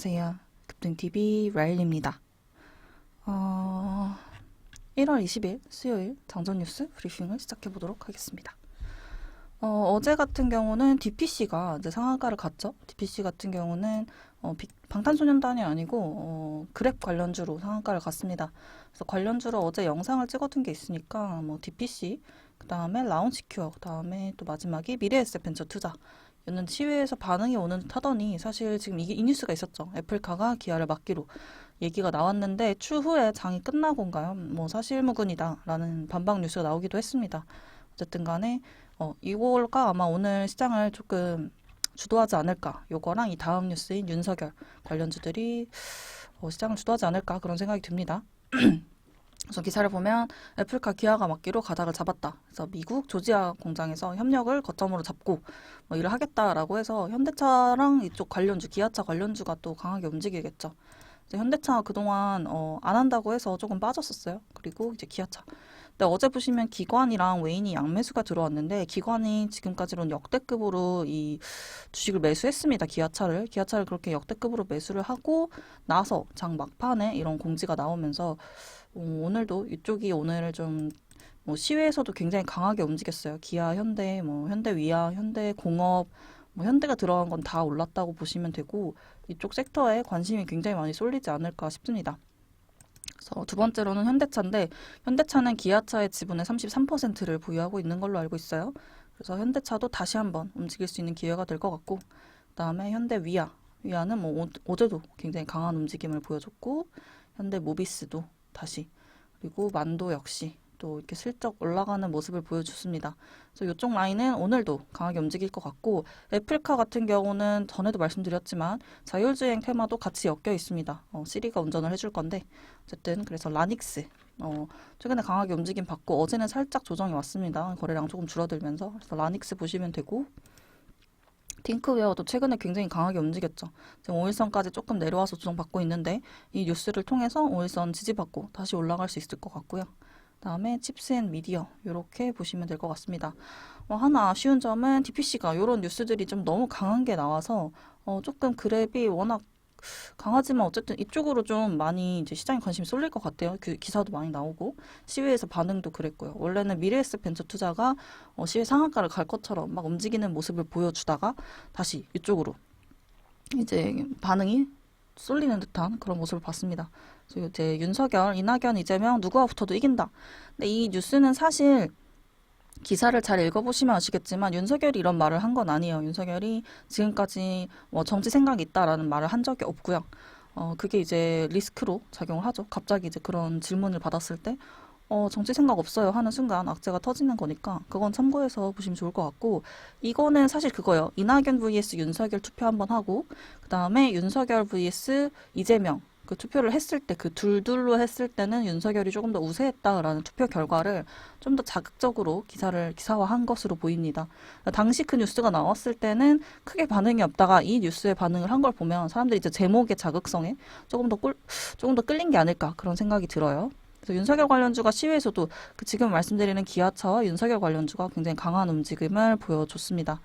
안녕하세요. 급등TV 라일입니다. 1월 20일 수요일 장전 뉴스 브리핑을 시작해 보도록 하겠습니다. 어제 같은 경우는 DPC가 이제 상한가를 갔죠. DPC 같은 경우는 방탄소년단이 아니고 그랩 관련주로 상한가를 갔습니다. 그래서 관련주로 어제 영상을 찍어둔 게 있으니까 뭐 DPC, 그 다음에 라운치큐어, 그 다음에 또 마지막이 미래에셋 벤처 투자. 였는데 시외에서 반응이 오는 듯 하더니 사실 지금 이 뉴스가 있었죠. 애플카가 기아를 맡기로 얘기가 나왔는데 추후에 장이 끝나고인가요? 뭐 사실무근이다 라는 반박 뉴스가 나오기도 했습니다. 어쨌든 간에 이거가 아마 오늘 시장을 조금 주도하지 않을까. 요거랑 이 다음 뉴스인 윤석열 관련주들이 시장을 주도하지 않을까 그런 생각이 듭니다. 그래서 기사를 보면 애플카 기아가 맡기로 가닥을 잡았다. 그래서 미국 조지아 공장에서 협력을 거점으로 잡고 뭐 일을 하겠다라고 해서 현대차랑 이쪽 관련주, 기아차 관련주가 또 강하게 움직이겠죠. 이제 현대차 그동안 안 한다고 해서 조금 빠졌었어요. 그리고 이제 기아차. 근데 어제 보시면 기관이랑 외인이 양매수가 들어왔는데 기관이 지금까지로는 역대급으로 이 주식을 매수했습니다. 기아차를 그렇게 역대급으로 매수를 하고 나서 장 막판에 이런 공지가 나오면서 오늘도 이쪽이 오늘 좀 시외에서도 굉장히 강하게 움직였어요. 기아, 현대, 현대위아, 현대공업, 현대가 들어간 건 다 올랐다고 보시면 되고 이쪽 섹터에 관심이 굉장히 많이 쏠리지 않을까 싶습니다. 그래서 두 번째로는 현대차인데 현대차는 기아차의 지분의 33%를 보유하고 있는 걸로 알고 있어요. 그래서 현대차도 다시 한번 움직일 수 있는 기회가 될 것 같고 그다음에 위아는 어제도 굉장히 강한 움직임을 보여줬고 현대모비스도 다시 그리고 만도 역시 또 이렇게 슬쩍 올라가는 모습을 보여줬습니다. 그래서 이쪽 라인은 오늘도 강하게 움직일 것 같고 애플카 같은 경우는 전에도 말씀드렸지만 자율주행 테마도 같이 엮여 있습니다. 시리가 운전을 해줄 건데 어쨌든 그래서 라닉스 최근에 강하게 움직임 받고 어제는 살짝 조정이 왔습니다. 거래량 조금 줄어들면서 그래서 라닉스 보시면 되고 팅크웨어도 최근에 굉장히 강하게 움직였죠. 지금 5일선까지 조금 내려와서 조정받고 있는데 이 뉴스를 통해서 5일선 지지받고 다시 올라갈 수 있을 것 같고요. 다음에 칩스앤미디어 이렇게 보시면 될 것 같습니다. 하나 아쉬운 점은 DPC가 이런 뉴스들이 좀 너무 강한 게 나와서 조금 그랩이 워낙 강하지만 어쨌든 이쪽으로 좀 많이 이제 시장에 관심이 쏠릴 것 같아요. 그 기사도 많이 나오고 시외에서 반응도 그랬고요. 원래는 미래에셋 벤처 투자가 시외 상한가를 갈 것처럼 막 움직이는 모습을 보여주다가 다시 이쪽으로 이제 반응이 쏠리는 듯한 그런 모습을 봤습니다. 그래서 이제 윤석열, 이낙연, 이재명 누구와 붙어도 이긴다. 근데 이 뉴스는 사실 기사를 잘 읽어보시면 아시겠지만 윤석열이 이런 말을 한 건 아니에요. 윤석열이 지금까지 정치 생각이 있다라는 말을 한 적이 없고요. 그게 이제 리스크로 작용을 하죠. 갑자기 이제 그런 질문을 받았을 때 정치 생각 없어요 하는 순간 악재가 터지는 거니까 그건 참고해서 보시면 좋을 것 같고 이거는 사실 그거예요. 이낙연 vs 윤석열 투표 한번 하고 그 다음에 윤석열 vs 이재명 그 투표를 했을 때 그 둘로 했을 때는 윤석열이 조금 더 우세했다라는 투표 결과를 좀 더 자극적으로 기사화한 것으로 보입니다. 당시 그 뉴스가 나왔을 때는 크게 반응이 없다가 이 뉴스에 반응을 한 걸 보면 사람들이 이제 제목의 자극성에 조금 더 끌린 게 아닐까 그런 생각이 들어요. 그래서 윤석열 관련주가 시외에서도 지금 말씀드리는 기아차와 윤석열 관련주가 굉장히 강한 움직임을 보여줬습니다.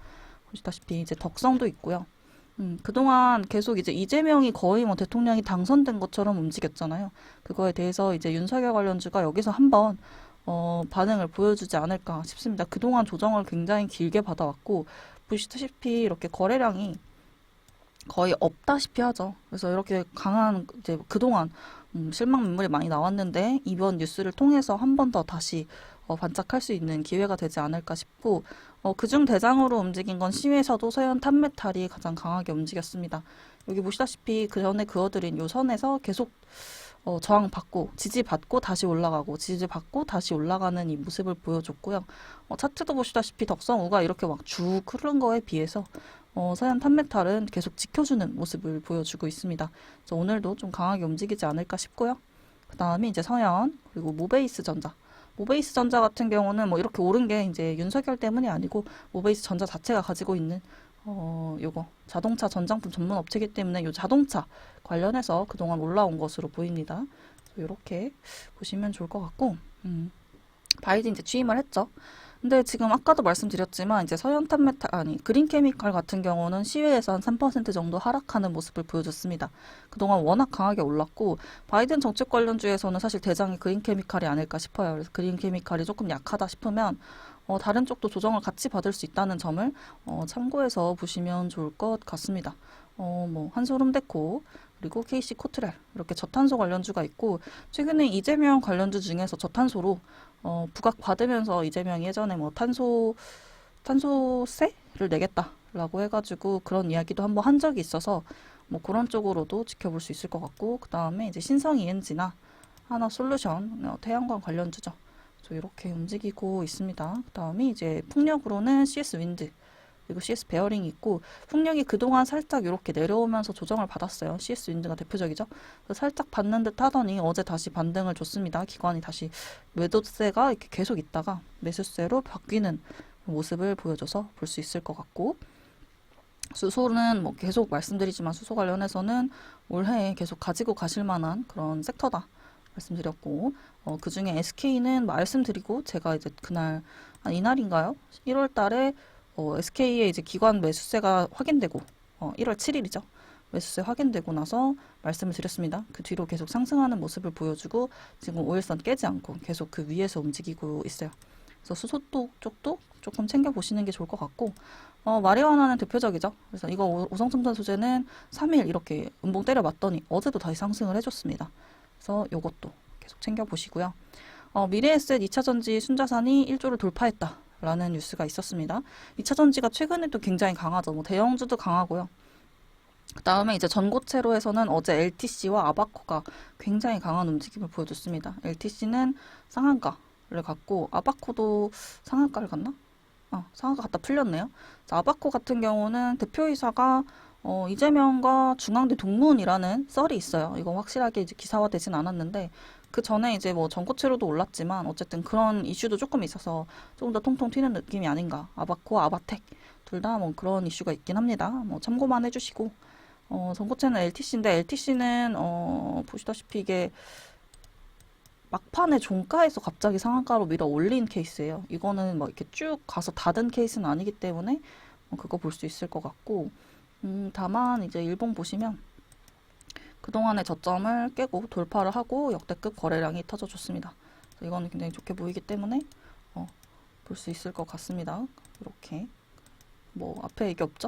보시다시피 이제 덕성도 있고요. 그동안 계속 이제 이재명이 거의 대통령이 당선된 것처럼 움직였잖아요. 그거에 대해서 이제 윤석열 관련주가 여기서 한번 반응을 보여주지 않을까 싶습니다. 그동안 조정을 굉장히 길게 받아왔고 보시다시피 이렇게 거래량이 거의 없다시피 하죠. 그래서 이렇게 강한 이제 그동안 실망 매물이 많이 나왔는데 이번 뉴스를 통해서 한 번 더 다시 반짝할 수 있는 기회가 되지 않을까 싶고 그중 대장으로 움직인 건 시외에서도 서현 탑메탈이 가장 강하게 움직였습니다. 여기 보시다시피 그 전에 그어드린 요 선에서 계속 저항받고 지지받고 다시 올라가고 지지받고 다시 올라가는 이 모습을 보여줬고요. 차트도 보시다시피 덕성우가 이렇게 막 쭉 흐른 거에 비해서 서현 탑메탈은 계속 지켜주는 모습을 보여주고 있습니다. 그래서 오늘도 좀 강하게 움직이지 않을까 싶고요. 그 다음에 이제 서현 그리고 모베이스 전자. 모베이스 전자 같은 경우는 이렇게 오른 게 이제 윤석열 때문이 아니고 모베이스 전자 자체가 가지고 있는 요거 자동차 전장품 전문 업체이기 때문에 요 자동차 관련해서 그동안 올라온 것으로 보입니다. 이렇게 보시면 좋을 것 같고 바이든 이제 취임을 했죠. 근데 지금 아까도 말씀드렸지만 이제 서현탄 메탈 아니 그린케미칼 같은 경우는 시외에서 한 3% 정도 하락하는 모습을 보여줬습니다. 그동안 워낙 강하게 올랐고 바이든 정책 관련주에서는 사실 대장이 그린케미칼이 아닐까 싶어요. 그래서 그린케미칼이 조금 약하다 싶으면 다른 쪽도 조정을 같이 받을 수 있다는 점을 참고해서 보시면 좋을 것 같습니다. 뭐 한솔홈데코 그리고 KC 코트렐 이렇게 저탄소 관련주가 있고 최근에 이재명 관련주 중에서 저탄소로 부각 받으면서 이재명이 예전에 뭐 탄소세를 내겠다라고 해가지고 그런 이야기도 한번 한 적이 있어서 뭐 그런 쪽으로도 지켜볼 수 있을 것 같고 그 다음에 이제 신성 ENG나 하나솔루션 태양광 관련주죠. 이렇게 움직이고 있습니다. 그 다음에 이제 풍력으로는 CS 윈드 그리고 CS 베어링이 있고 풍력이 그동안 살짝 이렇게 내려오면서 조정을 받았어요. CS 윈드가 대표적이죠. 그래서 살짝 받는 듯 하더니 어제 다시 반등을 줬습니다. 기관이 다시 매도세가 이렇게 계속 있다가 매수세로 바뀌는 모습을 보여줘서 볼 수 있을 것 같고 수소는 뭐 계속 말씀드리지만 수소 관련해서는 올해 계속 가지고 가실 만한 그런 섹터다 말씀드렸고 그 중에 SK는 말씀드리고 제가 이제 그날 이날인가요? 1월 달에 SK의 이제 기관 매수세가 확인되고 1월 7일이죠. 매수세 확인되고 나서 말씀을 드렸습니다. 그 뒤로 계속 상승하는 모습을 보여주고 지금 5일선 깨지 않고 계속 그 위에서 움직이고 있어요. 그래서 수소 쪽도 조금 챙겨보시는 게 좋을 것 같고 마리화나는 대표적이죠. 그래서 이거 오성첨단 소재는 3일 이렇게 음봉 때려 맞더니 어제도 다시 상승을 해줬습니다. 그래서 이것도 계속 챙겨보시고요. 미래에셋 2차전지 순자산이 1조를 돌파했다. 라는 뉴스가 있었습니다. 2차전지가 최근에도 굉장히 강하죠. 뭐 대형주도 강하고요. 그 다음에 이제 전고체로 해서는 어제 LTC와 아바코가 굉장히 강한 움직임을 보여줬습니다. LTC는 상한가를 갔고 아바코도 상한가를 갔나? 상한가 갔다 풀렸네요. 아바코 같은 경우는 대표이사가 이재명과 중앙대 동문이라는 썰이 있어요. 이거 확실하게 이제 기사화되진 않았는데 그 전에 이제 뭐 전고체로도 올랐지만 어쨌든 그런 이슈도 조금 있어서 조금 더 통통 튀는 느낌이 아닌가. 아바코, 아바텍 둘 다 뭐 그런 이슈가 있긴 합니다. 뭐 참고만 해주시고 전고체는 LTC인데 LTC는 보시다시피 이게 막판에 종가에서 갑자기 상한가로 밀어 올린 케이스예요. 이거는 뭐 이렇게 쭉 가서 닫은 케이스는 아니기 때문에 그거 볼 수 있을 것 같고 다만 이제 일봉 보시면 그동안의 저점을 깨고 돌파를 하고 역대급 거래량이 터져줬습니다. 이거는 굉장히 좋게 보이기 때문에 볼 수 있을 것 같습니다. 이렇게 뭐 앞에 이게 없죠?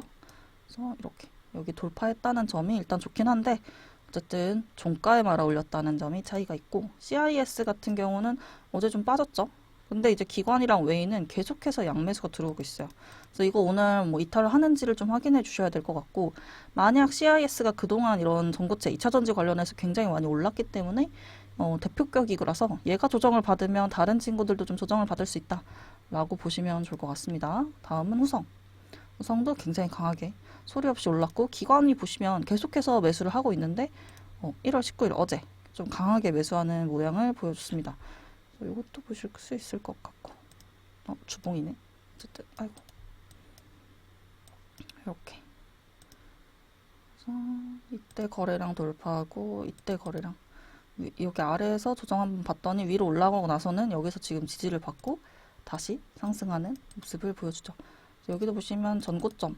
그래서 이렇게 여기 돌파했다는 점이 일단 좋긴 한데 어쨌든 종가에 말아 올렸다는 점이 차이가 있고 CIS 같은 경우는 어제 좀 빠졌죠? 근데 이제 기관이랑 웨이는 계속해서 양매수가 들어오고 있어요. 그래서 이거 오늘 뭐 이탈을 하는지를 좀 확인해 주셔야 될 것 같고 만약 CIS가 그동안 이런 전고체 2차전지 관련해서 굉장히 많이 올랐기 때문에 대표격이라서 얘가 조정을 받으면 다른 친구들도 좀 조정을 받을 수 있다 라고 보시면 좋을 것 같습니다. 다음은 후성. 후성도 굉장히 강하게 소리 없이 올랐고 기관이 보시면 계속해서 매수를 하고 있는데 1월 19일 어제 좀 강하게 매수하는 모양을 보여줬습니다. 이것도 보실 수 있을 것 같고 주봉이네. 어쨌든 아이고 이렇게 그래서 이때 거래량 돌파하고 이때 거래량 여기 아래에서 조정 한번 봤더니 위로 올라가고 나서는 여기서 지금 지지를 받고 다시 상승하는 모습을 보여주죠. 여기도 보시면 전고점을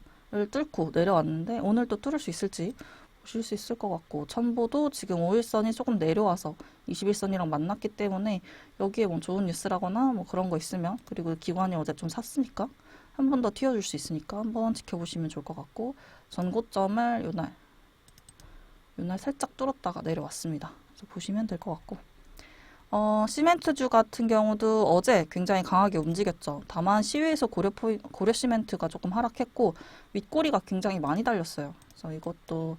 뚫고 내려왔는데 오늘 또 뚫을 수 있을지 보실 수 있을 것 같고 첨보도 지금 5일선이 조금 내려와서 21선이랑 만났기 때문에 여기에 뭐 좋은 뉴스라거나 뭐 그런 거 있으면 그리고 기관이 어제 좀 샀으니까 한 번 더 튀어줄 수 있으니까 한번 지켜보시면 좋을 것 같고 전고점을 요날 살짝 뚫었다가 내려왔습니다. 그래서 보시면 될 것 같고 시멘트주 같은 경우도 어제 굉장히 강하게 움직였죠. 다만 시외에서 고려 시멘트가 조금 하락했고 윗꼬리가 굉장히 많이 달렸어요. 그래서 이것도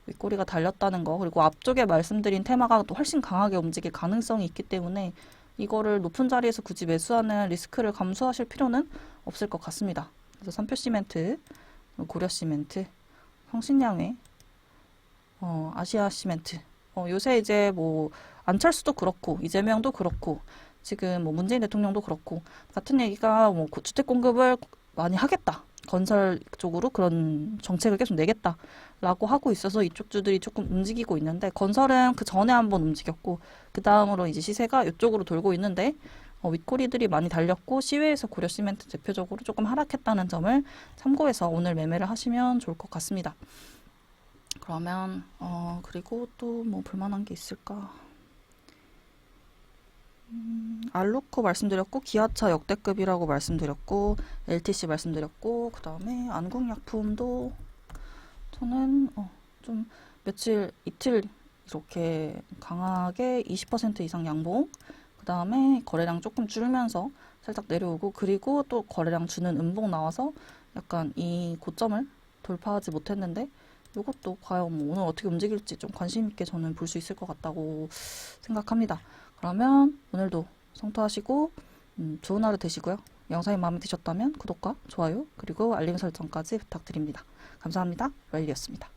윗꼬리가 달렸다는 거 그리고 앞쪽에 말씀드린 테마가 또 훨씬 강하게 움직일 가능성이 있기 때문에 이거를 높은 자리에서 굳이 매수하는 리스크를 감수하실 필요는 없을 것 같습니다. 그래서 삼표 시멘트, 고려 시멘트, 성신양회, 아시아 시멘트 요새 이제 뭐 안철수도 그렇고 이재명도 그렇고 지금 뭐 문재인 대통령도 그렇고 같은 얘기가 뭐 주택 공급을 많이 하겠다. 건설 쪽으로 그런 정책을 계속 내겠다라고 하고 있어서 이쪽 주들이 조금 움직이고 있는데 건설은 그 전에 한번 움직였고 그 다음으로 이제 시세가 이쪽으로 돌고 있는데 윗꼬리들이 많이 달렸고 시외에서 고려시멘트 대표적으로 조금 하락했다는 점을 참고해서 오늘 매매를 하시면 좋을 것 같습니다. 그러면 그리고 또 뭐 볼만한 게 있을까? 알루코 말씀드렸고 기아차 역대급이라고 말씀드렸고 LTC 말씀드렸고 그 다음에 안국약품도 저는 좀 이틀 이렇게 강하게 20% 이상 양봉 그 다음에 거래량 조금 줄면서 살짝 내려오고 그리고 또 거래량 주는 음봉 나와서 약간 이 고점을 돌파하지 못했는데 이것도 과연 뭐 오늘 어떻게 움직일지 좀 관심 있게 저는 볼 수 있을 것 같다고 생각합니다. 그러면 오늘도 성투하시고 좋은 하루 되시고요. 영상이 마음에 드셨다면 구독과 좋아요 그리고 알림 설정까지 부탁드립니다. 감사합니다. 웰리였습니다.